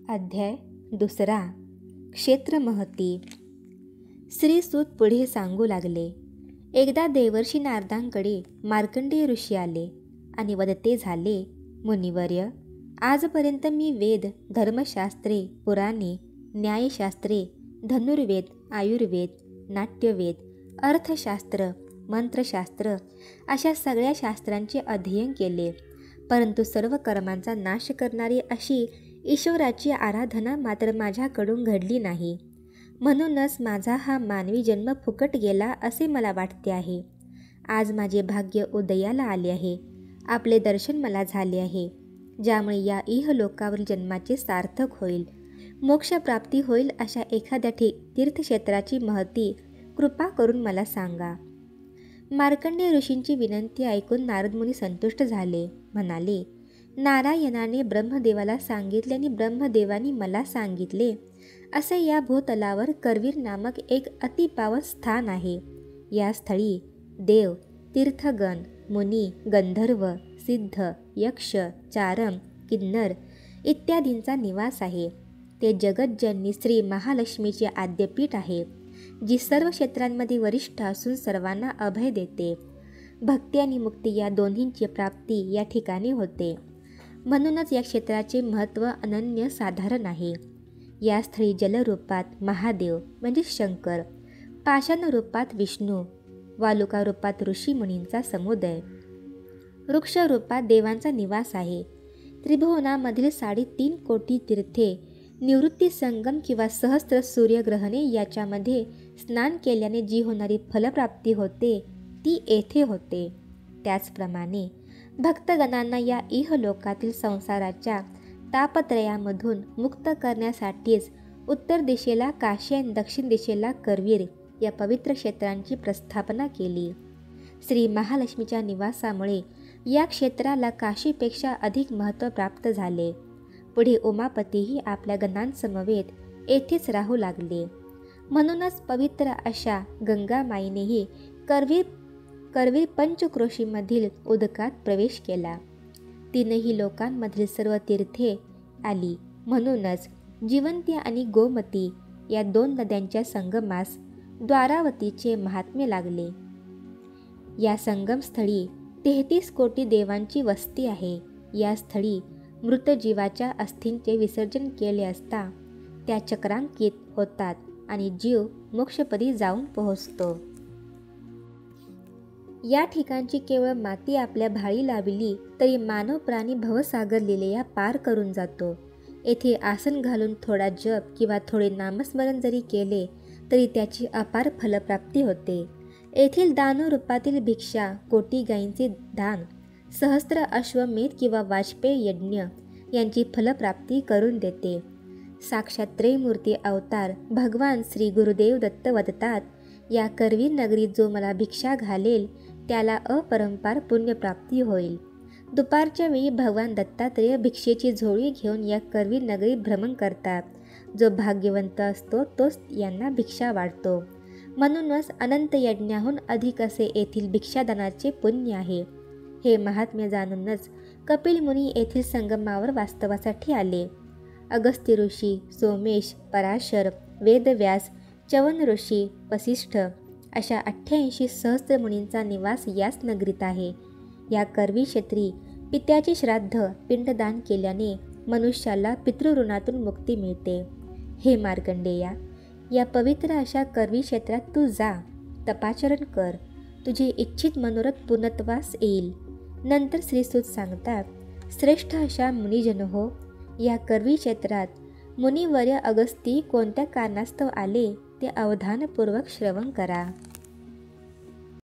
अध्याय 2. क्षेत्र महती. श्रीसूत पुढे सांगू लागले. एकदा देवर्षी नारदांकडे मार्कंडेय ऋषी आले आणि वदते झाले, मुनिवर्य, आजपर्यंत मी वेद, धर्मशास्त्रे, पुराणे, न्यायशास्त्रे, धनुर्वेद, आयुर्वेद, नाट्यवेद, अर्थशास्त्र, मंत्रशास्त्र अशा सगळ्या शास्त्रांचे अध्ययन केले, परंतु सर्व कर्मांचा नाश करणारी अशी ईश्वराची आराधना मात्र माझ्याकडून घडली नाही. म्हणूनच माझा हा मानवी जन्म फुकट गेला असे मला वाटते आहे. आज माझे भाग्य उदयाला आले आहे. आपले दर्शन मला झाले आहे, ज्यामुळे या इहलोकावरील जन्माचे सार्थक होईल, मोक्षप्राप्ती होईल. अशा एखाद्या तीर्थक्षेत्राची महती कृपा करून मला सांगा. मार्कंडेय ऋषींची विनंती ऐकून नारदमुनी संतुष्ट झाले. म्हणाले, नारायणाने ब्रह्मदेवाला सांगितले आणि ब्रह्मदेवानी मला सांगितले असे या भूतलावर करवीर नामक एक अतिपावन स्थान आहे. या स्थळी देव, तीर्थगण, मुनी, गंधर्व, सिद्ध, यक्ष, चारम, किन्नर इत्यादींचा निवास आहे. ते जगज्जननी श्री महालक्ष्मीचे आद्यपीठ आहे, जी सर्व क्षेत्रांमध्ये वरिष्ठ असून सर्वांना अभय देते. भक्ती आणि मुक्ती या दोन्हींची प्राप्ती या ठिकाणी होते. म्हणूनच या क्षेत्राचे महत्त्व अनन्य साधारण आहे. या स्थळी जलरूपात महादेव म्हणजे शंकर, पाषाण रूपात विष्णू, वालुका रूपात ऋषी मुनींचा समुदाय, वृक्ष रूपात देवांचा निवास आहे. त्रिभुवनामधील 3.5 कोटी तीर्थे, निवृत्ती संगम किंवा सहस्त्र सूर्यग्रहणे याच्यामध्ये स्नान केल्याने जी होणारी फलप्राप्ती होते ती येथे होते. त्याचप्रमाणे भक्तगणांना या इहलोकातील संसाराच्या तापत्रयामधून मुक्त करण्यासाठीच उत्तर दिशेला काशी आणि दक्षिण दिशेला करवीर या पवित्र क्षेत्रांची प्रस्थापना केली. श्री महालक्ष्मीच्या निवासामुळे या क्षेत्राला काशीपेक्षा अधिक महत्त्व प्राप्त झाले. पुढे उमापतीही आपल्या गणांसमवेत येथेच राहू लागले. म्हणूनच पवित्र अशा गंगामाईनेही करवीर पंचक्रोशीमधील उदकात प्रवेश केला. तीनही लोकांमधील सर्व तीर्थे आली. म्हणूनच जीवंती आणि गोमती या 2 नद्यांच्या संगमास द्वारावतीचे महात्म्य लागले. या संगमस्थळी 33 कोटी देवांची वस्ती आहे. या स्थळी मृत जीवाच्या अस्थींचे विसर्जन केले असता त्या चक्रांकित होतात आणि जीव मोक्षपदी जाऊन पोहोचतो. या ठिकाणची केवळ माती आपल्या भाळी लावली तरी मानव प्राणी भवसागर लिलेया पार करून जातो. येथे आसन घालून थोडा जप किंवा थोडे नामस्मरण जरी केले तरी त्याची अपार फलप्राप्ती होते. येथील दानरूपातील भिक्षा, कोटी गायींचे दान, सहस्त्र अश्वमेध किंवा वाजपेय यज्ञ यांची फलप्राप्ती करून देते. साक्षात त्रैमूर्ती अवतार भगवान श्री गुरुदेव दत्त वदतात, या करवीर नगरीत जो मला भिक्षा घालेल त्याला अपरंपार पुण्यप्राप्ती होईल. दुपारच्या वेळी भगवान दत्तात्रेय भिक्षेची झोळी घेऊन या करवीर नगरीत भ्रमण करतात. जो भाग्यवंत असतो तोच यांना भिक्षा वाढतो. म्हणूनच अनंत यज्ञाहून अधिक असे येथील भिक्षादानाचे पुण्य आहे. हे महात्म्य जाणूनच कपिल मुनी येथील संगमावर वास्तवासाठी आले. अगस्त्य ऋषी, सोमेश, पराशर, वेदव्यास, च्यवन ऋषी, वसिष्ठ अशा 88 सहस्त्र मुनींचा निवास याच नगरीत आहे. या करवी क्षेत्री पित्याचे श्राद्ध, पिंडदान केल्याने मनुष्याला पितृऋणातून मुक्ती मिळते. हे मार्कंडेया, या पवित्र अशा करवी क्षेत्रात तू जा, तपाचरण कर, तुझे इच्छित मनोरथ पूर्णत्वास येईल. नंतर श्रीसूत सांगतात, श्रेष्ठ अशा मुनिजन हो, या करवी क्षेत्रात मुनिवर्य अगस्ती कोणत्या कारणास्तव आले ते अवधानपूर्वक श्रवण करा.